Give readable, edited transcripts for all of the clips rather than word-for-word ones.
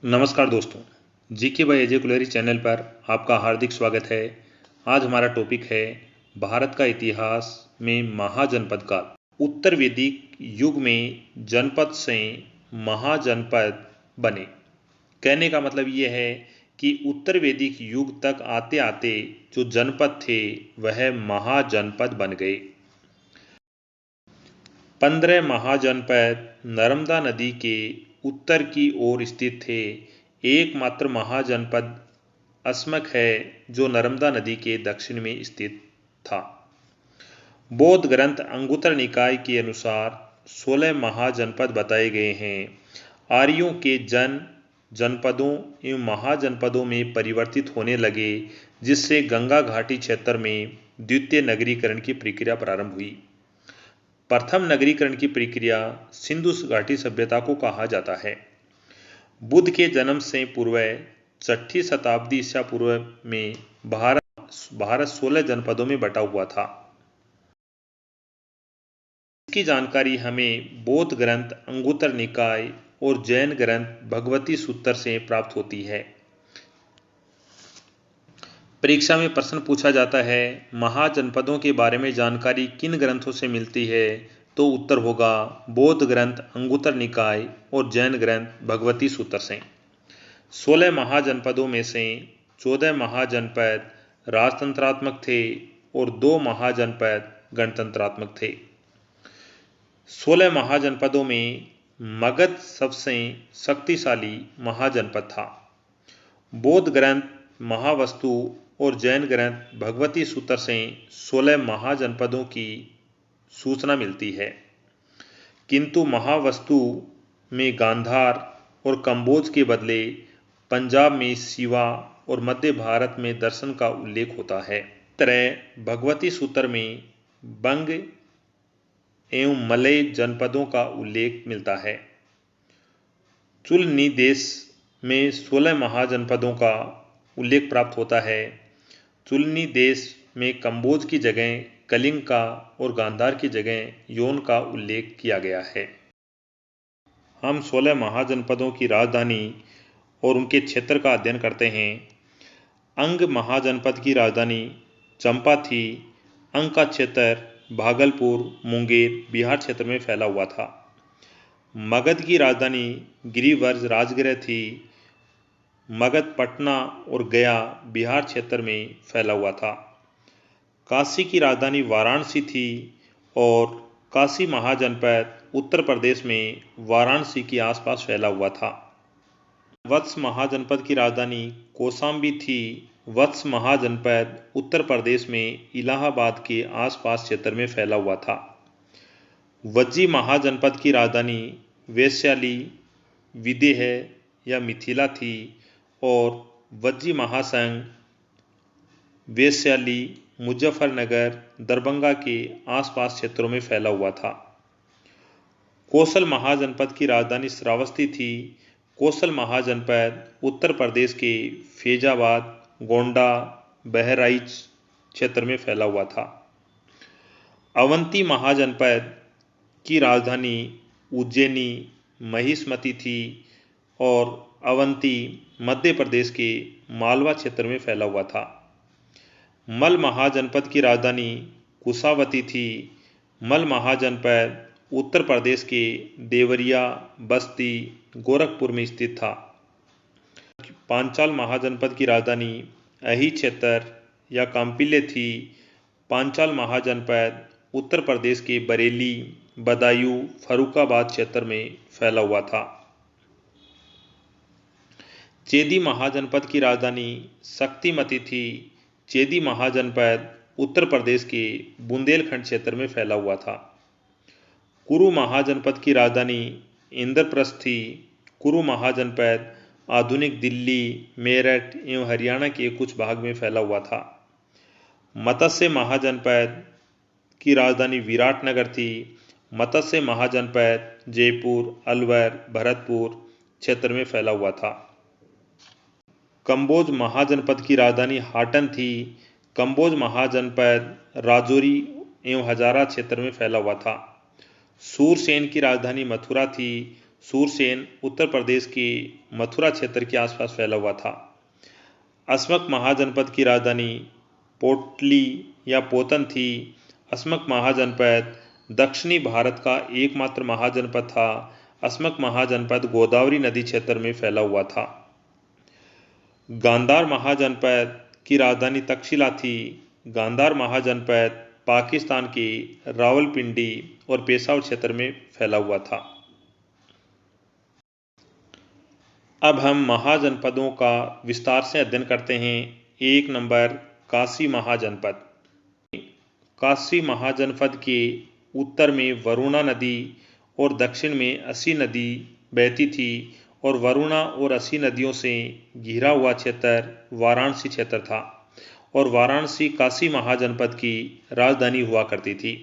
नमस्कार दोस्तों, GK by Ajay Kuleri channel पर आपका हार्दिक स्वागत है। आज हमारा टॉपिक है भारत का इतिहास में महाजनपद काल। उत्तर वैदिक युग में जनपद से महाजनपद बने। कहने का मतलब ये है कि उत्तर वैदिक युग तक आते आते जो जनपद थे वह महाजनपद बन गए। 15 महाजनपद नर्मदा नदी के उत्तर की ओर स्थित थे। एकमात्र महाजनपद अस्मक है जो नर्मदा नदी के दक्षिण में स्थित था। बौद्ध ग्रंथ अंगुत्तर निकाय के अनुसार 16 महाजनपद बताए गए हैं। आर्यों के जनपदों एवं महाजनपदों में परिवर्तित होने लगे, जिससे गंगा घाटी क्षेत्र में द्वितीय नगरीकरण की प्रक्रिया प्रारंभ हुई। प्रथम नगरीकरण की प्रक्रिया सिंधु घाटी सभ्यता को कहा जाता है। बुद्ध के जन्म से पूर्व 6ठी शताब्दी ईसा पूर्व में भारत 16 जनपदों में बटा हुआ था। इसकी जानकारी हमें बौद्ध ग्रंथ अंगुत्तर निकाय और जैन ग्रंथ भगवती सूत्र से प्राप्त होती है। परीक्षा में प्रश्न पूछा जाता है, महाजनपदों के बारे में जानकारी किन ग्रंथों से मिलती है? तो उत्तर होगा बौद्ध ग्रंथ अंगुत्तर निकाय और जैन ग्रंथ भगवती सूत्र से। 16 महाजनपदों में से 14 महाजनपद राजतंत्रात्मक थे और 2 महाजनपद गणतंत्रात्मक थे। 16 महाजनपदों में मगध सबसे शक्तिशाली महाजनपद था। बौद्ध ग्रंथ महावस्तु और जैन ग्रंथ भगवती सूत्र से 16 महाजनपदों की सूचना मिलती है, किंतु महावस्तु में गांधार और कंबोज के बदले पंजाब में सिवा और मध्य भारत में दर्शन का उल्लेख होता है। इस तरह भगवती सूत्र में बंग एवं मलय जनपदों का उल्लेख मिलता है। चुल देश में 16 महाजनपदों का उल्लेख प्राप्त होता है। चुलनी देश में कंबोज की जगह कलिंग का और गांधार की जगह योन का उल्लेख किया गया है। हम 16 महाजनपदों की राजधानी और उनके क्षेत्र का अध्ययन करते हैं। अंग महाजनपद की राजधानी चंपा थी। अंग का क्षेत्र भागलपुर, मुंगेर, बिहार क्षेत्र में फैला हुआ था। मगध की राजधानी गिरिवर्ज राजगृह थी। मगध पटना और गया बिहार क्षेत्र में फैला हुआ था। काशी की राजधानी वाराणसी थी और काशी महाजनपद उत्तर प्रदेश में वाराणसी के आसपास फैला हुआ था। वत्स महाजनपद की राजधानी कौशाम्बी थी। वत्स महाजनपद उत्तर प्रदेश में इलाहाबाद के आसपास क्षेत्र में फैला हुआ था। वज्जी महाजनपद की राजधानी वैशाली, विदेह या मिथिला थी और वज्जी महासंघ वैशाली, मुजफ्फरनगर, दरभंगा के आसपास क्षेत्रों में फैला हुआ था। कौशल महाजनपद की राजधानी श्रावस्ती थी। कौशल महाजनपद उत्तर प्रदेश के फैजाबाद, गोंडा, बहराइच क्षेत्र में फैला हुआ था। अवंती महाजनपद की राजधानी उज्जैनी, महिष्मती थी और अवंती मध्य प्रदेश के मालवा क्षेत्र में फैला हुआ था। मल महाजनपद की राजधानी कुशावती थी। मल महाजनपद उत्तर प्रदेश के देवरिया, बस्ती, गोरखपुर में स्थित था। पांचाल महाजनपद की राजधानी अही क्षेत्र या कांपिल्य थी। पांचाल महाजनपद उत्तर प्रदेश के बरेली, बदायूं, फर्रुखाबाद क्षेत्र में फैला हुआ था। चेदी महाजनपद की राजधानी शक्तिमती थी। चेदी महाजनपद उत्तर प्रदेश के बुंदेलखंड क्षेत्र में फैला हुआ था। कुरु महाजनपद की राजधानी इंद्रप्रस्थ थी। कुरु महाजनपद आधुनिक दिल्ली, मेरठ एवं हरियाणा के कुछ भाग में फैला हुआ था। मत्स्य महाजनपद की राजधानी विराटनगर थी। मत्स्य महाजनपद जयपुर, अलवर, भरतपुर क्षेत्र में फैला हुआ था। कंबोज महाजनपद की राजधानी हाटन थी। कंबोज महाजनपद राजौरी एवं हजारा क्षेत्र में फैला हुआ था। सूरसेन की राजधानी मथुरा थी। सूरसेन उत्तर प्रदेश के मथुरा क्षेत्र के आसपास फैला हुआ था। अस्मक महाजनपद की राजधानी पोटली या पोतन थी। अस्मक महाजनपद दक्षिणी भारत का एकमात्र महाजनपद था। अस्मक महाजनपद गोदावरी नदी क्षेत्र में फैला हुआ था। गांधार महाजनपद की राजधानी तक्षशिला थी। गांधार महाजनपद पाकिस्तान के रावलपिंडी और पेशावर क्षेत्र में फैला हुआ था। अब हम महाजनपदों का विस्तार से अध्ययन करते हैं। 1 नंबर काशी महाजनपद। काशी महाजनपद के उत्तर में वरुणा नदी और दक्षिण में असी नदी बहती थी और वरुणा और असी नदियों से घिरा हुआ क्षेत्र वाराणसी क्षेत्र था और वाराणसी काशी महाजनपद की राजधानी हुआ करती थी।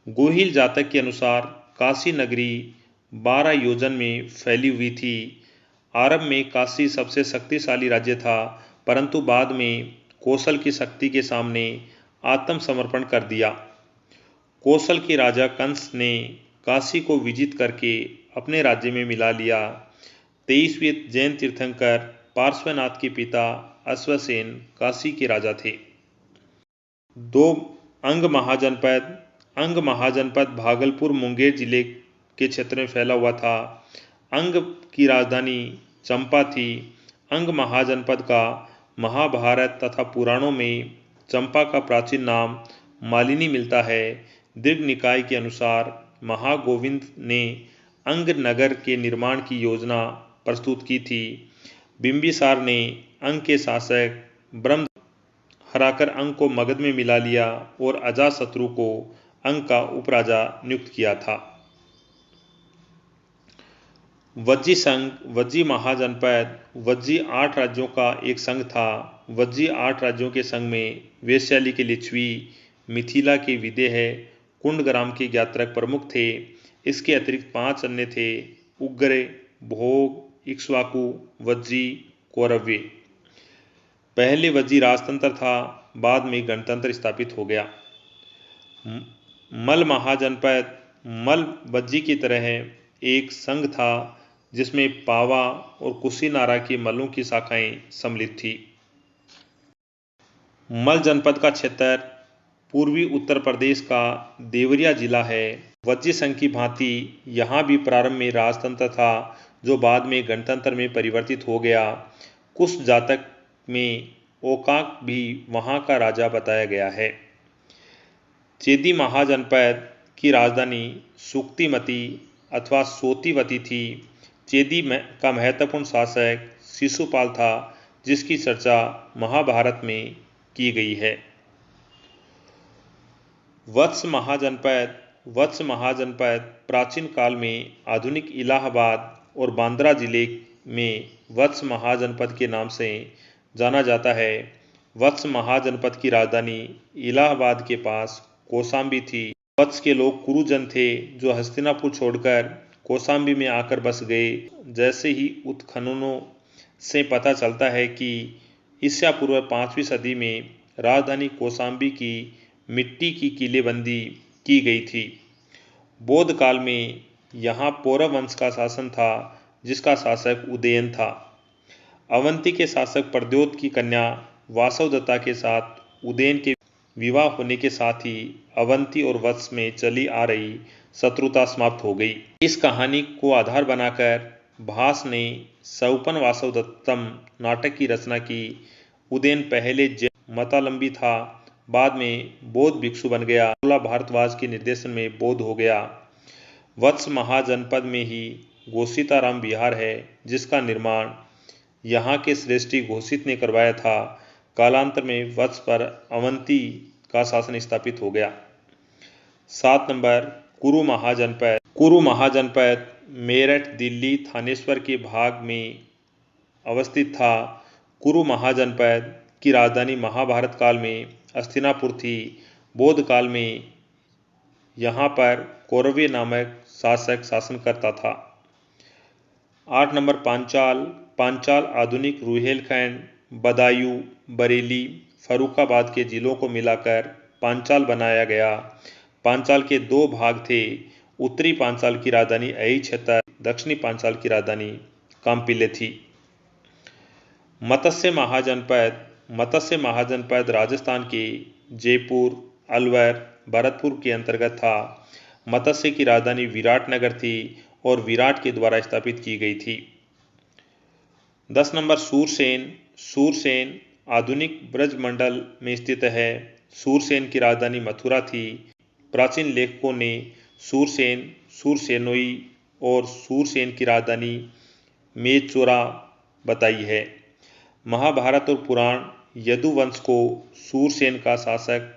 गोहिल जातक के अनुसार काशी नगरी 12 योजन में फैली हुई थी। आरंभ में काशी सबसे शक्तिशाली राज्य था, परंतु बाद में कौशल की शक्ति के सामने आत्मसमर्पण कर दिया। कौशल के राजा कंस ने काशी को विजित करके अपने राज्य में मिला लिया। 23वें जैन तीर्थंकर पार्श्वनाथ के पिता अश्वसेन काशी के राजा थे। 2 अंग महाजनपद। अंग महाजनपद भागलपुर मुंगेर जिले के क्षेत्र में फैला हुआ था। अंग की राजधानी चंपा थी। अंग महाजनपद का महाभारत तथा पुराणों में चंपा का प्राचीन नाम मालिनी मिलता है। दीर्घ निकाय के अनुसार महागोविंद ने अंग नगर के निर्माण की योजना प्रस्तुत की थी। बिंबिसार ने अंग के शासक ब्रह्म हराकर अंग को मगध में मिला लिया और अजातशत्रु को अंग का उपराजा नियुक्त किया था। वज्जी संघ। वज्जी महाजनपद वज्जी 8 राज्यों का एक संघ था। वज्जी 8 राज्यों के संघ में वैशाली के लिच्छवी, मिथिला के विदेह, कुंडग्राम के ज्ञात्रक प्रमुख थे। इसके अतिरिक्त 5 अन्य थे: उग्र, भोग, इक्ष्वाकु, वज्जी, कौरव्य। पहले वज्जी राजतंत्र था, बाद में गणतंत्र स्थापित हो गया। मल महाजनपद। मल वज्जी की तरह एक संघ था जिसमें पावा और कुशीनारा के मल्लों की शाखाएं सम्मिलित थी। मल जनपद का क्षेत्र पूर्वी उत्तर प्रदेश का देवरिया जिला है। वज्जी संघ की भांति यहाँ भी प्रारंभ में राजतंत्र था जो बाद में गणतंत्र में परिवर्तित हो गया। कुश जातक में ओकाक भी वहाँ का राजा बताया गया है। चेदी महाजनपद की राजधानी सुक्तिमती अथवा सोतीवती थी। चेदी का महत्वपूर्ण शासक शिशुपाल था जिसकी चर्चा महाभारत में की गई है। वत्स महाजनपद। वत्स महाजनपद प्राचीन काल में आधुनिक इलाहाबाद और बांद्रा जिले में वत्स महाजनपद के नाम से जाना जाता है। वत्स महाजनपद की राजधानी इलाहाबाद के पास कौशाम्बी थी। वत्स के लोग कुरुजन थे जो हस्तिनापुर छोड़कर कौशाम्बी में आकर बस गए। जैसे ही उत्खननों से पता चलता है कि ईसा पूर्व 5वीं सदी में राजधानी कौशाम्बी की मिट्टी की किलेबंदी की गई थी। बौद्ध काल में यहाँ पौरव वंश का शासन था जिसका शासक उदयन था। अवंती के शासक प्रद्योत की कन्या वासवदत्ता के साथ उदयन के विवाह होने के साथ ही अवंती और वत्स में चली आ रही शत्रुता समाप्त हो गई। इस कहानी को आधार बनाकर भास ने सौपन वासवदत्तम नाटक की रचना की। उदयन पहले मतालंबी था, बाद में बौद्ध भिक्षु बन गया। भारद्वाज के निर्देशन में बौद्ध हो गया। वत्स महाजनपद में ही घोषिताराम विहार है जिसका निर्माण यहाँ के श्रेष्ठी घोषित ने करवाया था। कालांतर में वत्स पर अवंती का शासन स्थापित हो गया। 7 नंबर कुरु महाजनपद। कुरु महाजनपद मेरठ, दिल्ली, थानेश्वर के भाग में अवस्थित था। कुरु महाजनपद की राजधानी महाभारत काल में हस्तिनापुर थी। बौद्ध काल में यहाँ पर कौरव्य नामक शासक शासन करता था। 8 नंबर पांचाल। पांचाल आधुनिक रुहेलखंड, बदायूं, बरेली, फर्रुखाबाद के जिलों को मिलाकर पांचाल बनाया गया। पांचाल के 2 भाग थे। उत्तरी पांचाल की राजधानी अहि क्षेत्र दक्षिणी पांचाल की राजधानी काम्पिल्य थी। मत्स्य महाजनपद राजस्थान के जयपुर, अलवर, भरतपुर के अंतर्गत था। मत्स्य की राजधानी विराटनगर थी और विराट के द्वारा स्थापित की गई थी। 10 नंबर सूरसेन आधुनिक ब्रजमंडल में स्थित है। सूरसेन की राजधानी मथुरा थी। प्राचीन लेखकों ने सूरसेन, सूरसेनोई और सूरसेन की राजधानी मेचोरा बताई है। महाभारत और पुराण यदुवंश को सूरसेन का शासक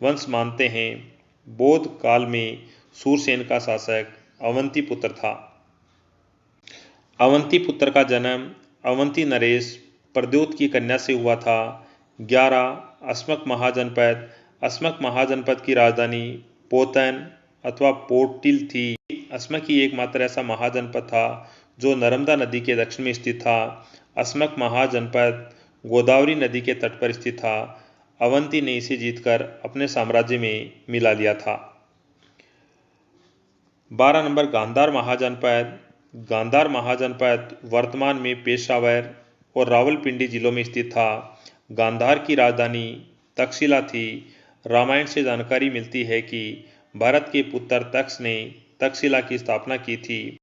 वंश मानते हैं। बौद्ध काल में सूरसेन का शासक अवंतीपुत्र था। अवंतीपुत्र का जन्म अवंती नरेश प्रद्योत की कन्या से हुआ था। 11 अस्मक महाजनपद की राजधानी पोतन अथवा पोटिल थी। अस्मक ही एकमात्र ऐसा महाजनपद था जो नर्मदा नदी के दक्षिण में स्थित था। अस्मक महाजनपद गोदावरी नदी के तट पर स्थित था। अवंती ने इसे जीतकर अपने साम्राज्य में मिला लिया था। 12 नंबर गांधार महाजनपद वर्तमान में पेशावर और रावलपिंडी जिलों में स्थित था। गांधार की राजधानी तक्षशिला थी। रामायण से जानकारी मिलती है कि भरत के पुत्र तक्ष ने तक्षशिला की स्थापना की थी।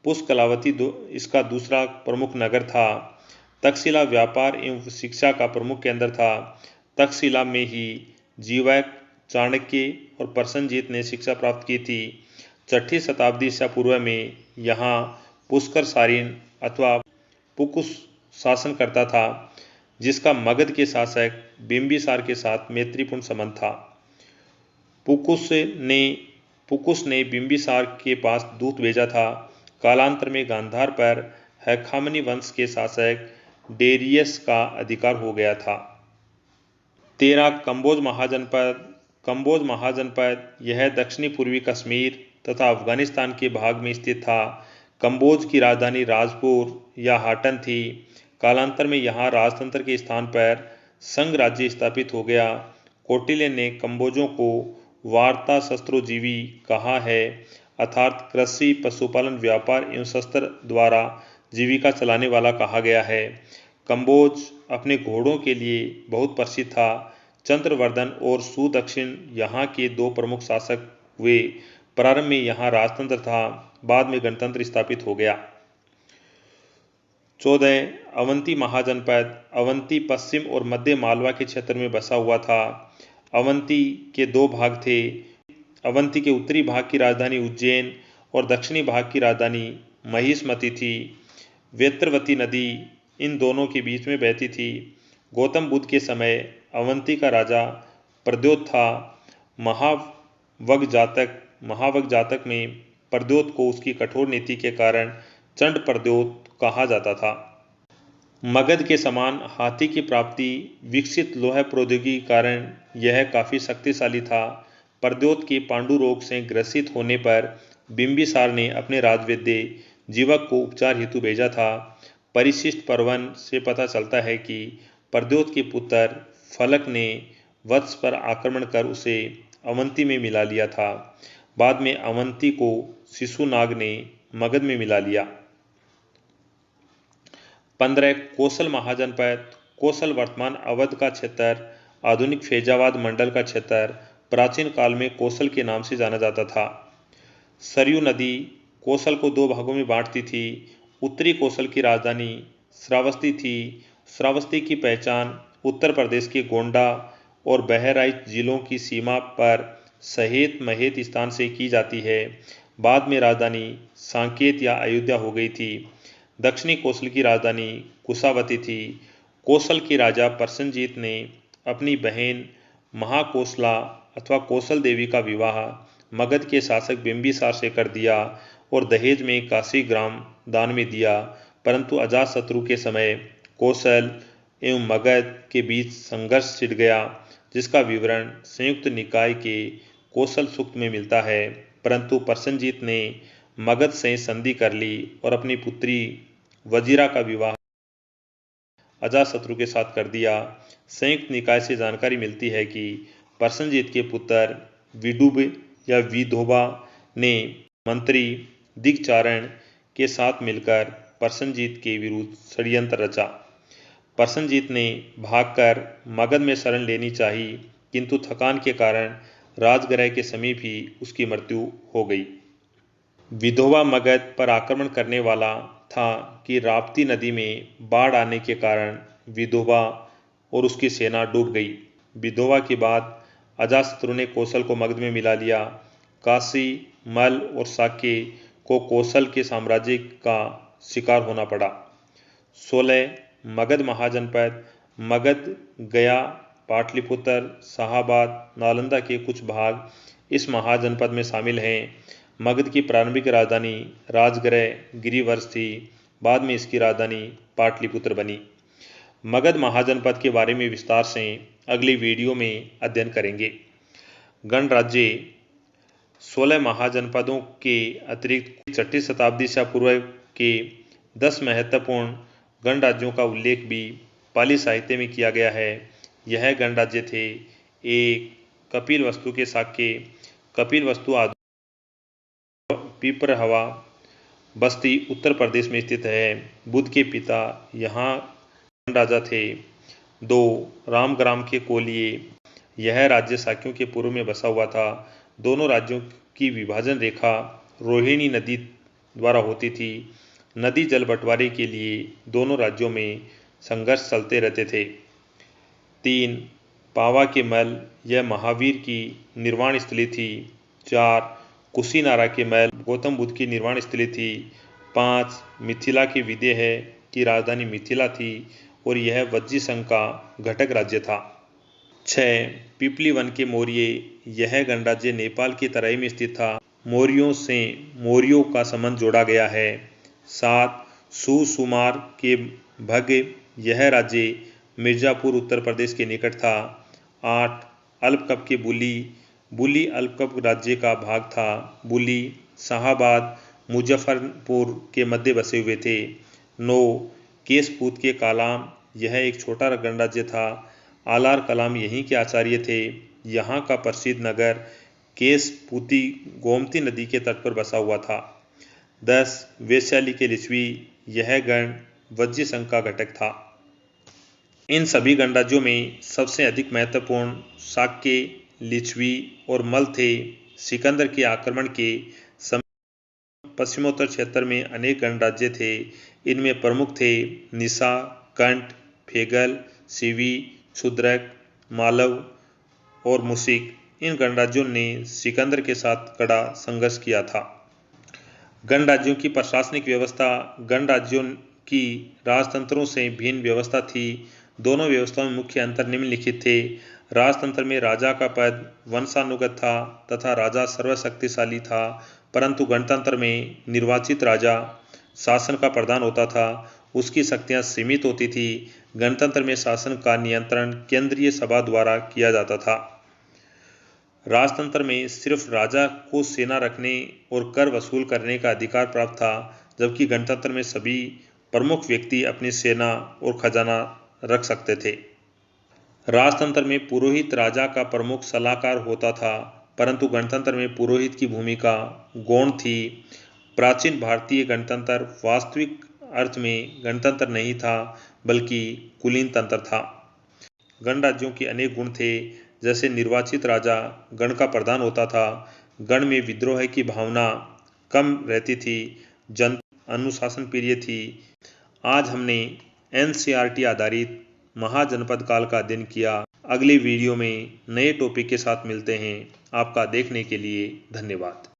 पुष्कलावती इसका दूसरा प्रमुख नगर था। तक्षशिला व्यापार एवं शिक्षा का प्रमुख केंद्र था। तक्षशिला में ही जीवक, चाणक्य और प्रसेनजीत ने शिक्षा प्राप्त की थी। 6ठी शताब्दी ईसा पूर्व में यहाँ पुष्कर सारिन अथवा पुकुस शासन करता था, जिसका मगध के शासक बिंबिसार के साथ मैत्रीपूर्ण संबंध था। पुकुस ने बिंबिसार के पास दूत भेजा था। कालांतर में गांधार पर हैखामनी वंश के शासक डेरियस का अधिकार हो गया था। 13 कंबोज महाजनपद यह दक्षिणी पूर्वी कश्मीर तथा अफगानिस्तान के भाग में स्थित था। कंबोज की राजधानी राजपुर या हाटन थी। कालांतर में यहाँ राजतंत्र के स्थान पर संघ राज्य स्थापित हो गया। कौटिल्य ने कंबोजों को वार्ता शस्त्रोजीवी कहा है, अर्थात कृषि, पशुपालन, व्यापार एवं शस्त्र द्वारा जीविका चलाने वाला कहा गया है। कंबोज अपने घोड़ों के लिए बहुत प्रसिद्ध था। चंद्रवर्धन और सुदक्षिण यहाँ के 2 प्रमुख शासक हुए। प्रारंभ में यहाँ राजतंत्र था, बाद में गणतंत्र स्थापित हो गया। 14 अवंती महाजनपद अवंती पश्चिम और मध्य मालवा के क्षेत्र में बसा हुआ था। अवंती के 2 भाग थे। अवंती के उत्तरी भाग की राजधानी उज्जैन और दक्षिणी भाग की राजधानी महिष्मती थी। वेत्रवती नदी इन दोनों के बीच में बहती थी। गौतम बुद्ध के समय अवंती का राजा प्रद्योत था। महावग जातक में प्रद्योत को उसकी कठोर नीति के कारण चंड प्रद्योत कहा जाता था। मगध के समान हाथी की प्राप्ति, विकसित लोह प्रौद्योगिकी के कारण यह काफी शक्तिशाली था। प्रद्योत के पांडु रोग से ग्रसित होने पर बिंबिसार ने अपने राजवैद्य जीवक को उपचार हेतु भेजा था। परिशिष्ट पर्वन से पता चलता है कि प्रद्योत के पुत्र फलक ने वत्स पर आक्रमण कर उसे अवंती में मिला लिया था। बाद में अवंती को शिशुनाग ने मगध में मिला लिया। 15 कोसल महाजनपद कोसल वर्तमान अवध का क्षेत्र, आधुनिक फैजाबाद मंडल का क्षेत्र प्राचीन काल में कोसल के नाम से जाना जाता था। सरयू नदी कोसल को 2 भागों में बांटती थी। उत्तरी कोसल की राजधानी श्रावस्ती थी। श्रावस्ती की पहचान उत्तर प्रदेश के गोंडा और बहराइच जिलों की सीमा पर सहेत महेत स्थान से की जाती है। बाद में राजधानी साकेत या अयोध्या हो गई थी। दक्षिणी कोसल की राजधानी कुशावती थी। कोसल के राजा प्रसेनजीत ने अपनी बहन महाकोसला अथवा कोसल देवी का विवाह मगध के शासक बिंबिसार से कर दिया और दहेज में काशी ग्राम दान में दिया। परंतु अजातशत्रु के समय कोसल एवं मगध के बीच संघर्ष छिड़ गया, जिसका विवरण संयुक्त निकाय के कोसल सूक्त में मिलता है। परंतु प्रसेनजीत ने मगध से संधि कर ली और अपनी पुत्री वजीरा का विवाह अजातशत्रु के साथ कर दिया। संयुक्त निकाय से जानकारी मिलती है कि प्रसेनजीत के पुत्र विदुब या विधोबा ने मंत्री दिग्चारण के साथ मिलकर प्रसेनजीत के विरुद्ध षड्यंत्र रचा। प्रसेनजीत ने भागकर मगध में शरण लेनी चाही, किंतु थकान के कारण राजगृह के समीप ही उसकी मृत्यु हो गई। विधोबा मगध पर आक्रमण करने वाला था कि राप्ती नदी में बाढ़ आने के कारण विधोबा और उसकी सेना डूब गई। विधोबा के बाद अजातशत्रु ने कौशल को मगध में मिला लिया। काशी, मल और साक्य को कौशल के साम्राज्य का शिकार होना पड़ा। 16 मगध महाजनपद मगध, गया, पाटलिपुत्र, शाहाबाद, नालंदा के कुछ भाग इस महाजनपद में शामिल हैं। मगध की प्रारंभिक राजधानी राजगृह गिरिवर्ष थी। बाद में इसकी राजधानी पाटलिपुत्र बनी। मगध महाजनपद के बारे में विस्तार से अगली वीडियो में अध्ययन करेंगे। गणराज्य 16 महाजनपदों के अतिरिक्त 6वीं शताब्दी से पूर्व के 10 महत्वपूर्ण गणराज्यों का उल्लेख भी पाली साहित्य में किया गया है। यह गणराज्य थे: 1 कपिलवस्तु के साक्य, कपिलवस्तु पिपरहवा बस्ती उत्तर प्रदेश में स्थित है। बुद्ध के पिता यहाँ राजा थे। 2 रामग्राम के कोलिये, यह राज्य साक्यों के पूर्व में बसा हुआ था। दोनों राज्यों की विभाजन रेखा रोहिणी नदी द्वारा होती थी। नदी जल बंटवारे के लिए दोनों राज्यों में संघर्ष चलते रहते थे। 3 पावा के मल, यह महावीर की निर्वाण स्थली थी। 4 कुशीनारा के मल, गौतम बुद्ध की निर्वाण स्थली थी। 5 मिथिला के विदेह की राजधानी मिथिला थी और यह वज्जी संघ का घटक राज्य था। 6 पिपली वन के मौर्य, यह गणराज्य नेपाल की तराई में स्थित था। मौर्यों से मौर्यों का संबंध जोड़ा गया है। 7 सुसुमार के भग्य, यह राज्य मिर्जापुर उत्तर प्रदेश के निकट था। 8 अल्पकप के बुली, बुली अल्पकप राज्य का भाग था। बुली शाहाबाद मुजफ्फरपुर के मध्य बसे हुए थे। 9 केशपूत के कालाम, यह एक छोटा गणराज्य था। आलार कलाम यहीं के आचार्य थे। यहाँ का प्रसिद्ध नगर केशपूती गोमती नदी के तट पर बसा हुआ था। 10 वैशाली के लिच्छवी, यह गण वज्जी संघ का घटक था। इन सभी गणराज्यों में सबसे अधिक महत्वपूर्ण शाक्य, लिच्छवी और मल थे। सिकंदर के आक्रमण के समय पश्चिमोत्तर क्षेत्र में अनेक गणराज्य थे। इनमें प्रमुख थे निशा, कंठ, फेगल, शिवी, क्षुद्रक, मालव और मुशिक। इन गणराज्यों ने सिकंदर के साथ कड़ा संघर्ष किया था। गणराज्यों की प्रशासनिक व्यवस्था गणराज्यों की राजतंत्रों से भिन्न व्यवस्था थी। दोनों व्यवस्थाओं में मुख्य अंतर निम्नलिखित थे। राजतंत्र में राजा का पद वंशानुगत था तथा राजा सर्वशक्तिशाली था, परंतु गणतंत्र में निर्वाचित राजा शासन का प्रधान होता था। उसकी शक्तियां सीमित होती थी। गणतंत्र में शासन का नियंत्रण केंद्रीय सभा द्वारा किया जाता था। राजतंत्र में सिर्फ राजा को सेना रखने और कर वसूल करने का अधिकार प्राप्त था, जबकि गणतंत्र में सभी प्रमुख व्यक्ति अपनी सेना और खजाना रख सकते थे। राजतंत्र में पुरोहित राजा का प्रमुख सलाहकार होता था, परंतु गणतंत्र में पुरोहित की भूमिका गौण थी। प्राचीन भारतीय गणतंत्र वास्तविक अर्थ में गणतंत्र नहीं था, बल्कि कुलीन तंत्र था। गणराज्यों के अनेक गुण थे, जैसे निर्वाचित राजा गण का प्रधान होता था। गण में विद्रोह की भावना कम रहती थी। जनता अनुशासन प्रिय थी। आज हमने NCERT आधारित महाजनपद काल का अध्ययन किया। अगले वीडियो में नए टॉपिक के साथ मिलते हैं। आपका देखने के लिए धन्यवाद।